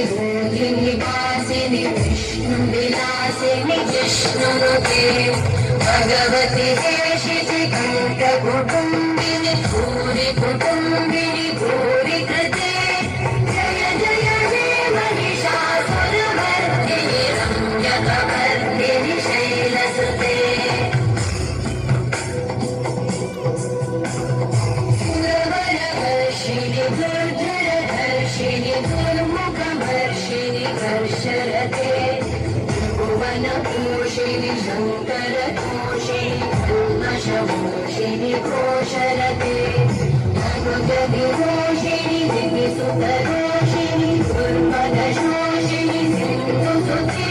शिरोधिनिवासिनि विष्णुविलासिनि जिष्णुनुते भगवति देशिति कण्ठकुटुम्बिनि भूरि कुटुम्बिनि भूरि कृते जय जय हे महिषासुरमर्दिनि रम्यकवर्दिनि शैलसुते सुरवरवर्षिणि दुर्धरधर्षिणि दुर्मुखवर्षिणि कर्षरते त्रिभुवनपोषिणि शङ्करतोषिणि कल्मषमोषिणि घोषरते अनुजविघोषिणि दिविसुतरोषिणि दुर्मदशोषिणि सिन्धुसुते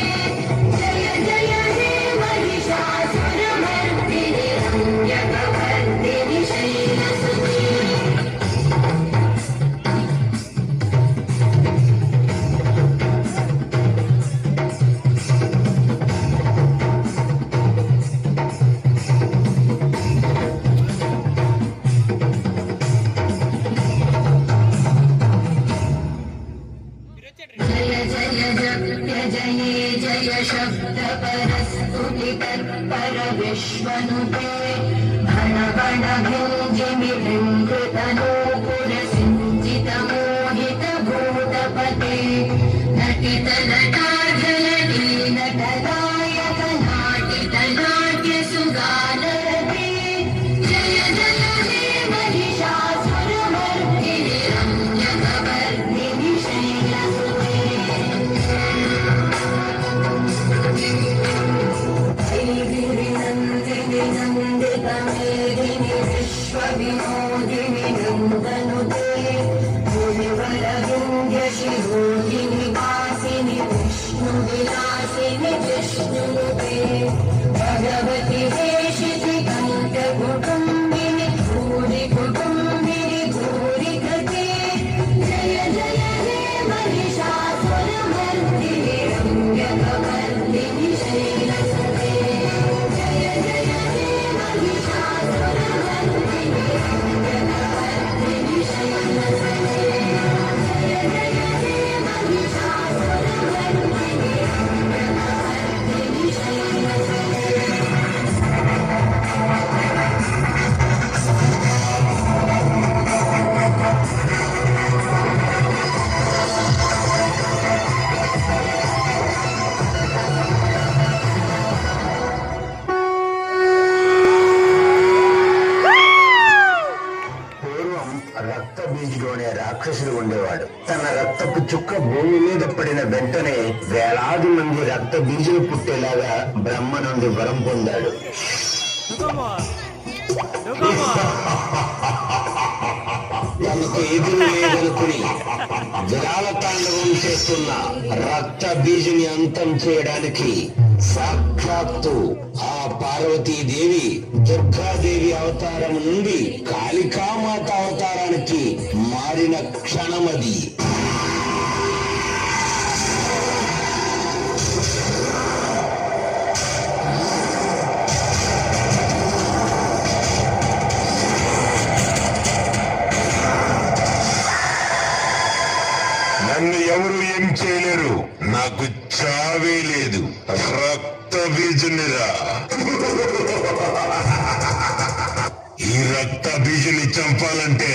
जय जय हे महिषासुरमर्दिनि रम्यकवर्दिनि शैलसुते जय जय जप्य जये जय शब्द परस्तुति तत्पर विश्वनुते भण भण भुञ्जिमि भृङ्कृतनूपुर सिञ्चित मोहित भूतपते नटित नटार्घलटी नटनायक नाटित नाट्य सुगानरते जय जय हे महिषासुरमर्दिनि रम्यकवर्दिनि शैलसुते गिरिनन्दिनि नन्दितमेदिनि विश्वविनोदिनि नन्दनुते मुनिवरविन्द्यशिरोधिनि वासिनि विष्णुविलासिनि जिष्णुनुते भगवति देशिति कण्ठकुटुम्बिनि भूरि कुटुम्बिनि भूरि कृते जय जय हे महिषासुरमर्दिनि रम्यकवर्दिनि शैलसुते जय जय हे महिषासुरमर्दिनि रम्यकवर्दिनि शैलसुते जय जय हे महिषासुरमर्दिनि रम्यकवर्दिनि शैलसुते పూర్వం రక్త బీజుడు అనే రాక్షసుడు ఉండేవాడు. తన రక్తపు చుక్క భూమి మీద పడిన వెంటనే వేలాది మంది రక్త బీజులు పుట్టేలాగా బ్రహ్మ నుండి వరం పొందాడు. తనకు ఎదురు లేదనుకుని విరాళ తాండవం చేస్తున్న రక్త బీజుని అంతం చేయడానికి సాక్షాత్తు ఆ పార్వతీదేవి దుర్గాదేవి అవతారం నుండి కాళికామాత అవతారానికి మారిన క్షణమది. నన్ను ఎవరు ఏం చేయలేరు, నాకు చావే లేదు. రక్త బీజునిరా, ఈ రక్త బీజుని చంపాలంటే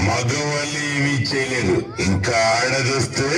మగవాళ్ళు ఏమీ చేయలేరు. ఇంకా ఆడదొస్తే